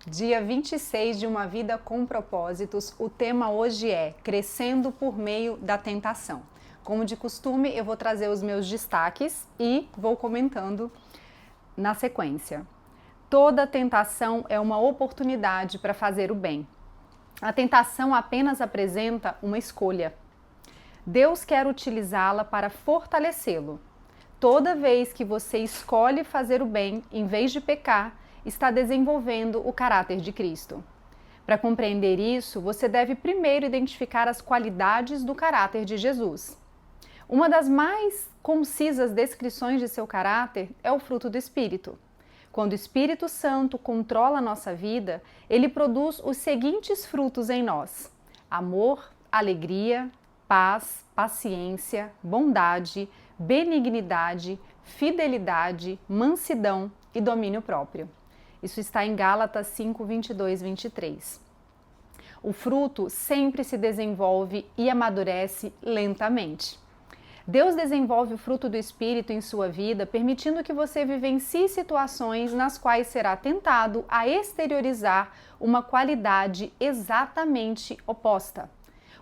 Dia 26 de uma vida com propósitos. O tema hoje é Crescendo por meio da tentação. Como de costume, eu vou trazer os meus destaques e vou comentando na sequência. Toda tentação é uma oportunidade para fazer o bem. A tentação apenas apresenta uma escolha. Deus quer utilizá-la para fortalecê-lo. Toda vez que você escolhe fazer o bem, em vez de pecar, está desenvolvendo o caráter de Cristo. Para compreender isso, você deve primeiro identificar as qualidades do caráter de Jesus. Uma das mais concisas descrições de seu caráter é o fruto do Espírito. Quando o Espírito Santo controla a nossa vida, ele produz os seguintes frutos em nós: amor, alegria, paz, paciência, bondade, benignidade, fidelidade, mansidão e domínio próprio. Isso está em Gálatas 5, 22, 23. O fruto sempre se desenvolve e amadurece lentamente. Deus desenvolve o fruto do Espírito em sua vida, permitindo que você vivencie situações nas quais será tentado a exteriorizar uma qualidade exatamente oposta.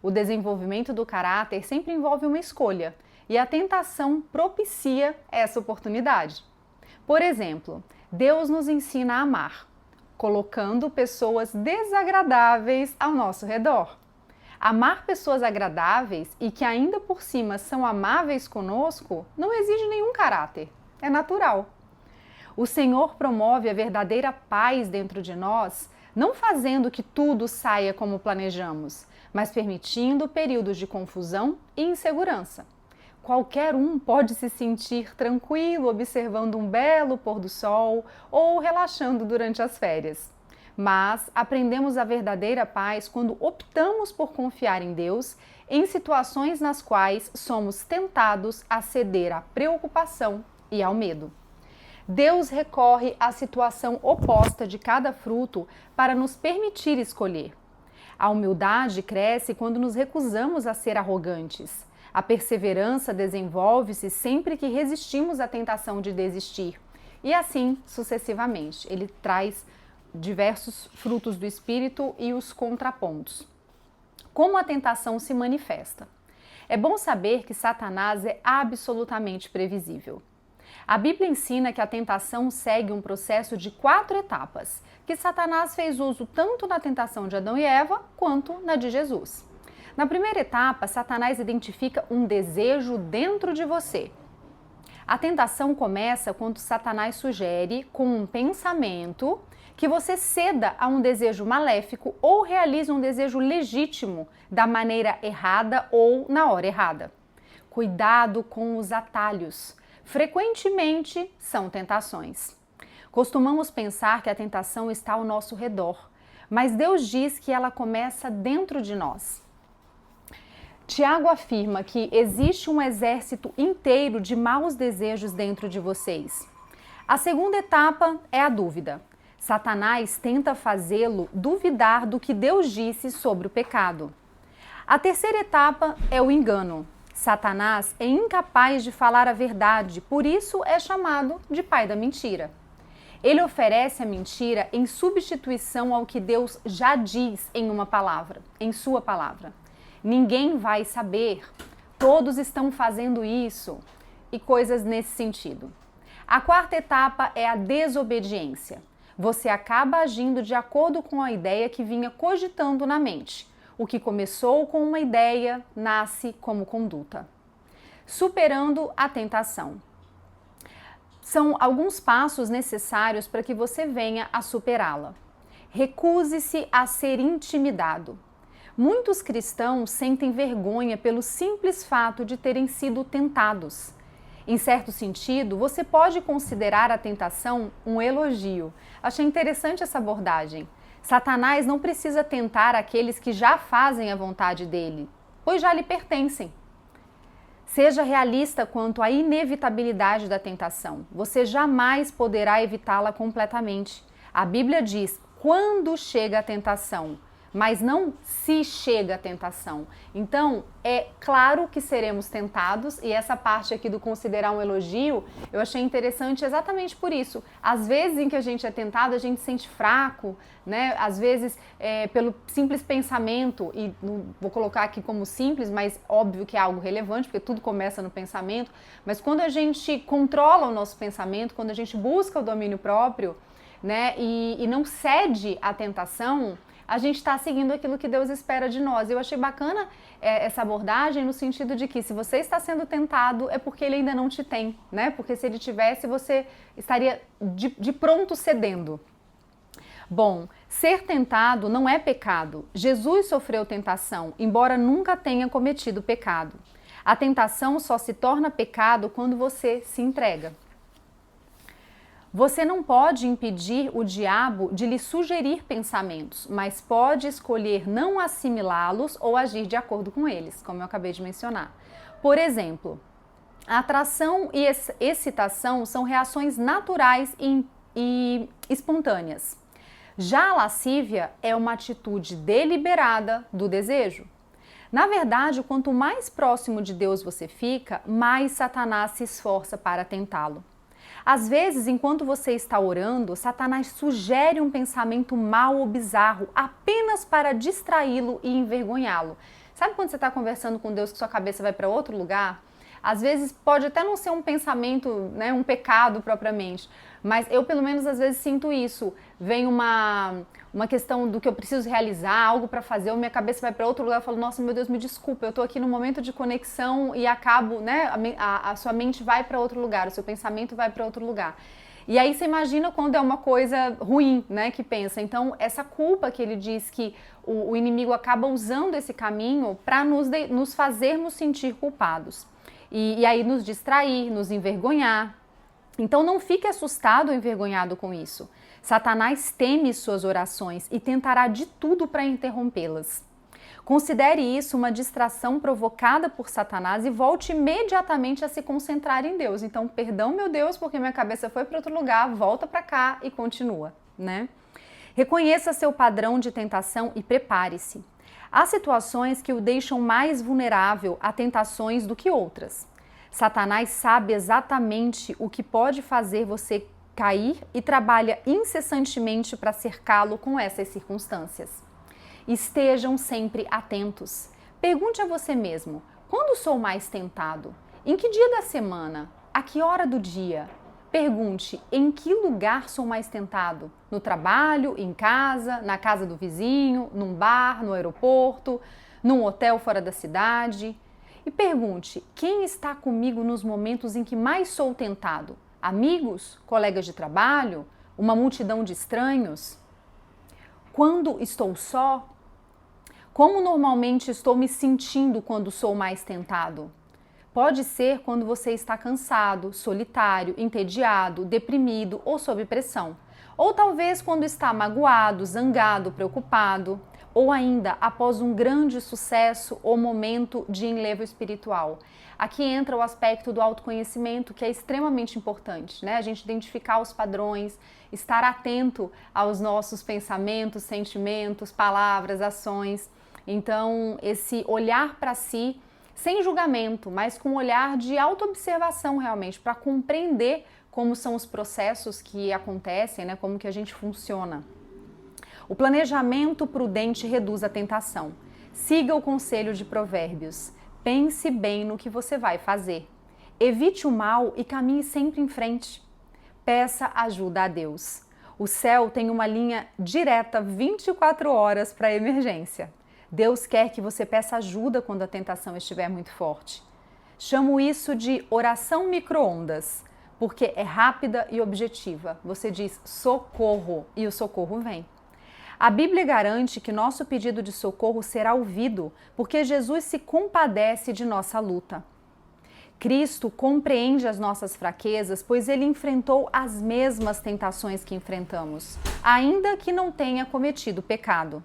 O desenvolvimento do caráter sempre envolve uma escolha, e a tentação propicia essa oportunidade. Por exemplo, Deus nos ensina a amar, colocando pessoas desagradáveis ao nosso redor. Amar pessoas agradáveis e que ainda por cima são amáveis conosco não exige nenhum caráter, é natural. O Senhor promove a verdadeira paz dentro de nós, não fazendo que tudo saia como planejamos, mas permitindo períodos de confusão e insegurança. Qualquer um pode se sentir tranquilo observando um belo pôr do sol ou relaxando durante as férias. Mas aprendemos a verdadeira paz quando optamos por confiar em Deus em situações nas quais somos tentados a ceder à preocupação e ao medo. Deus recorre à situação oposta de cada fruto para nos permitir escolher. A humildade cresce quando nos recusamos a ser arrogantes. A perseverança desenvolve-se sempre que resistimos à tentação de desistir. E assim sucessivamente. Ele traz diversos frutos do Espírito e os contrapontos. Como a tentação se manifesta? É bom saber que Satanás é absolutamente previsível. A Bíblia ensina que a tentação segue um processo de 4 etapas, que Satanás fez uso tanto na tentação de Adão e Eva quanto na de Jesus. Na primeira etapa, Satanás identifica um desejo dentro de você. A tentação começa quando Satanás sugere, com um pensamento, que você ceda a um desejo maléfico ou realize um desejo legítimo da maneira errada ou na hora errada. Cuidado com os atalhos. Frequentemente são tentações. Costumamos pensar que a tentação está ao nosso redor, mas Deus diz que ela começa dentro de nós. Tiago afirma que existe um exército inteiro de maus desejos dentro de vocês. A segunda etapa é a dúvida. Satanás tenta fazê-lo duvidar do que Deus disse sobre o pecado. A terceira etapa é o engano. Satanás é incapaz de falar a verdade, por isso é chamado de pai da mentira. Ele oferece a mentira em substituição ao que Deus já diz em uma palavra, em sua palavra. Ninguém vai saber, todos estão fazendo isso e coisas nesse sentido. A quarta etapa é a desobediência. Você acaba agindo de acordo com a ideia que vinha cogitando na mente. O que começou com uma ideia nasce como conduta. Superando a tentação. São alguns passos necessários para que você venha a superá-la. Recuse-se a ser intimidado. Muitos cristãos sentem vergonha pelo simples fato de terem sido tentados. Em certo sentido, você pode considerar a tentação um elogio. Achei interessante essa abordagem. Satanás não precisa tentar aqueles que já fazem a vontade dele, pois já lhe pertencem. Seja realista quanto à inevitabilidade da tentação. Você jamais poderá evitá-la completamente. A Bíblia diz: quando chega a tentação, mas não se chega à tentação. Então, é claro que seremos tentados, e essa parte aqui do considerar um elogio, eu achei interessante exatamente por isso. Às vezes em que a gente é tentado, a gente se sente fraco, né? Às vezes, pelo simples pensamento, e não vou colocar aqui como simples, mas óbvio que é algo relevante, porque tudo começa no pensamento, mas quando a gente controla o nosso pensamento, quando a gente busca o domínio próprio, né, e não cede à tentação, a gente está seguindo aquilo que Deus espera de nós. Eu achei bacana essa abordagem no sentido de que se você está sendo tentado é porque Ele ainda não te tem, né? Porque se Ele tivesse, você estaria de pronto cedendo. Bom, ser tentado não é pecado. Jesus sofreu tentação, embora nunca tenha cometido pecado. A tentação só se torna pecado quando você se entrega. Você não pode impedir o diabo de lhe sugerir pensamentos, mas pode escolher não assimilá-los ou agir de acordo com eles, como eu acabei de mencionar. Por exemplo, a atração e excitação são reações naturais e espontâneas. Já a lascívia é uma atitude deliberada do desejo. Na verdade, quanto mais próximo de Deus você fica, mais Satanás se esforça para tentá-lo. Às vezes, enquanto você está orando, Satanás sugere um pensamento mau ou bizarro apenas para distraí-lo e envergonhá-lo. Sabe quando você está conversando com Deus que sua cabeça vai para outro lugar? Às vezes pode até não ser um pensamento, né, um pecado propriamente, mas eu pelo menos às vezes sinto isso. Vem uma questão do que eu preciso realizar, algo para fazer, minha cabeça vai para outro lugar, eu falo, nossa, meu Deus, me desculpa, eu estou aqui num momento de conexão e acabo, né, a sua mente vai para outro lugar, o seu pensamento vai para outro lugar. E aí você imagina quando é uma coisa ruim, né, que pensa. Então, essa culpa que ele diz que o inimigo acaba usando esse caminho para nos fazermos sentir culpados. E aí nos distrair, nos envergonhar. Então não fique assustado ou envergonhado com isso. Satanás teme suas orações e tentará de tudo para interrompê-las. Considere isso uma distração provocada por Satanás e volte imediatamente a se concentrar em Deus. Então, perdão, meu Deus, porque minha cabeça foi para outro lugar, volta para cá e continua, né? Reconheça seu padrão de tentação e prepare-se. Há situações que o deixam mais vulnerável a tentações do que outras. Satanás sabe exatamente o que pode fazer você cair e trabalha incessantemente para cercá-lo com essas circunstâncias. Estejam sempre atentos. Pergunte a você mesmo: quando sou mais tentado? Em que dia da semana? A que hora do dia? Pergunte: em que lugar sou mais tentado? No trabalho, em casa, na casa do vizinho, num bar, no aeroporto, num hotel fora da cidade? E pergunte: quem está comigo nos momentos em que mais sou tentado? Amigos? Colegas de trabalho? Uma multidão de estranhos? Quando estou só? Como normalmente estou me sentindo quando sou mais tentado? Pode ser quando você está cansado, solitário, entediado, deprimido ou sob pressão. Ou talvez quando está magoado, zangado, preocupado. Ou ainda após um grande sucesso ou momento de enlevo espiritual. Aqui entra o aspecto do autoconhecimento, que é extremamente importante, né? A gente identificar os padrões, estar atento aos nossos pensamentos, sentimentos, palavras, ações. Então, esse olhar para si, sem julgamento, mas com um olhar de autoobservação realmente, para compreender como são os processos que acontecem, né? Como que a gente funciona. O planejamento prudente reduz a tentação. Siga o conselho de Provérbios. Pense bem no que você vai fazer. Evite o mal e caminhe sempre em frente. Peça ajuda a Deus. O céu tem uma linha direta 24 horas para emergência. Deus quer que você peça ajuda quando a tentação estiver muito forte. Chamo isso de oração micro-ondas, porque é rápida e objetiva. Você diz socorro e o socorro vem. A Bíblia garante que nosso pedido de socorro será ouvido, porque Jesus se compadece de nossa luta. Cristo compreende as nossas fraquezas, pois ele enfrentou as mesmas tentações que enfrentamos, ainda que não tenha cometido pecado.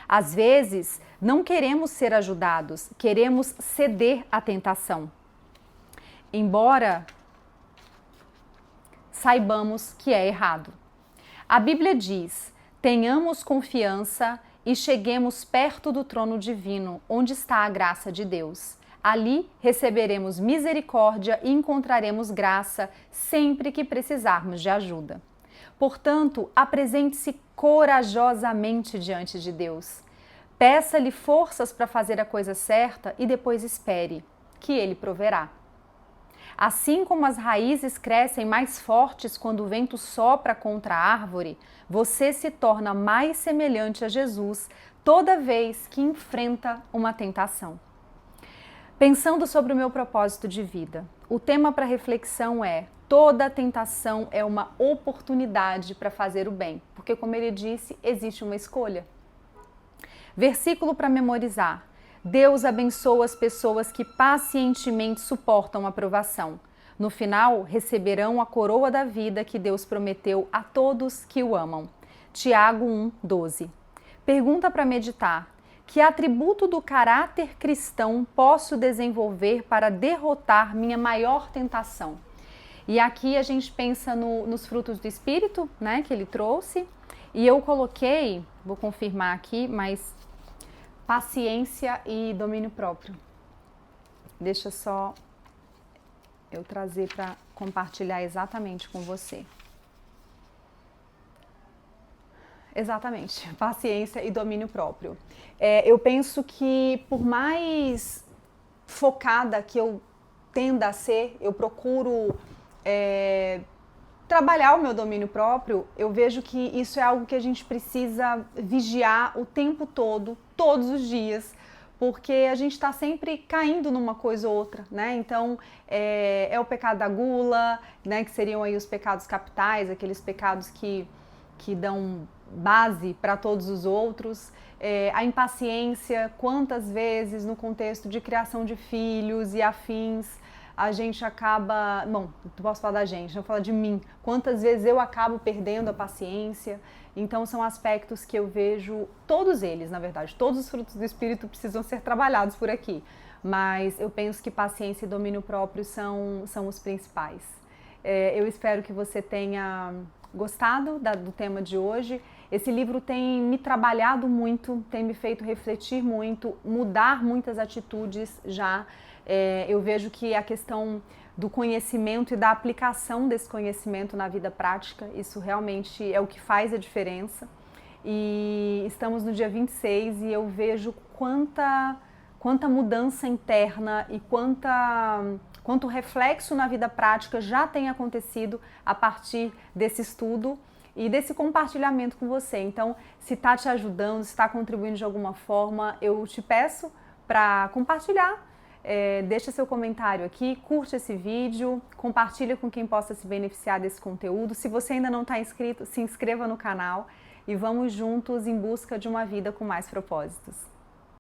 Às vezes, não queremos ser ajudados, queremos ceder à tentação. Embora saibamos que é errado. A Bíblia diz: tenhamos confiança e cheguemos perto do trono divino, onde está a graça de Deus. Ali receberemos misericórdia e encontraremos graça sempre que precisarmos de ajuda. Portanto, apresente-se corajosamente diante de Deus. Peça-lhe forças para fazer a coisa certa e depois espere, que Ele proverá. Assim como as raízes crescem mais fortes quando o vento sopra contra a árvore, você se torna mais semelhante a Jesus toda vez que enfrenta uma tentação. Pensando sobre o meu propósito de vida, o tema para reflexão é: toda tentação é uma oportunidade para fazer o bem, porque, como ele disse, existe uma escolha. Versículo para memorizar: Deus abençoa as pessoas que pacientemente suportam a provação. No final, receberão a coroa da vida que Deus prometeu a todos que o amam. Tiago 1:12. Pergunta para meditar: que atributo do caráter cristão posso desenvolver para derrotar minha maior tentação? E aqui a gente pensa nos frutos do Espírito, né, que ele trouxe. E eu coloquei, vou confirmar aqui, mas paciência e domínio próprio. Deixa só eu trazer para compartilhar exatamente com você. Exatamente, paciência e domínio próprio. Eu penso que por mais focada que eu tenda a ser, eu procuro trabalhar o meu domínio próprio. Eu vejo que isso é algo que a gente precisa vigiar o tempo todo, todos os dias, porque a gente está sempre caindo numa coisa ou outra, né? Então, é o pecado da gula, né? Que seriam aí os pecados capitais, aqueles pecados que dão base para todos os outros. A impaciência, quantas vezes no contexto de criação de filhos e afins, a gente acaba... Bom, não posso falar da gente, não falar de mim. Quantas vezes eu acabo perdendo a paciência. Então são aspectos que eu vejo, todos eles, na verdade, todos os frutos do Espírito precisam ser trabalhados por aqui. Mas eu penso que paciência e domínio próprio são os principais. Eu espero que você tenha gostado do tema de hoje. Esse livro tem me trabalhado muito, tem me feito refletir muito, mudar muitas atitudes já. Eu vejo que a questão do conhecimento e da aplicação desse conhecimento na vida prática, isso realmente é o que faz a diferença. E estamos no dia 26 e eu vejo quanta mudança interna e quanto reflexo na vida prática já tem acontecido a partir desse estudo e desse compartilhamento com você. Então, se está te ajudando, se está contribuindo de alguma forma, eu te peço para compartilhar. Deixa seu comentário aqui, curte esse vídeo, compartilha com quem possa se beneficiar desse conteúdo. Se você ainda não está inscrito, se inscreva no canal e vamos juntos em busca de uma vida com mais propósitos.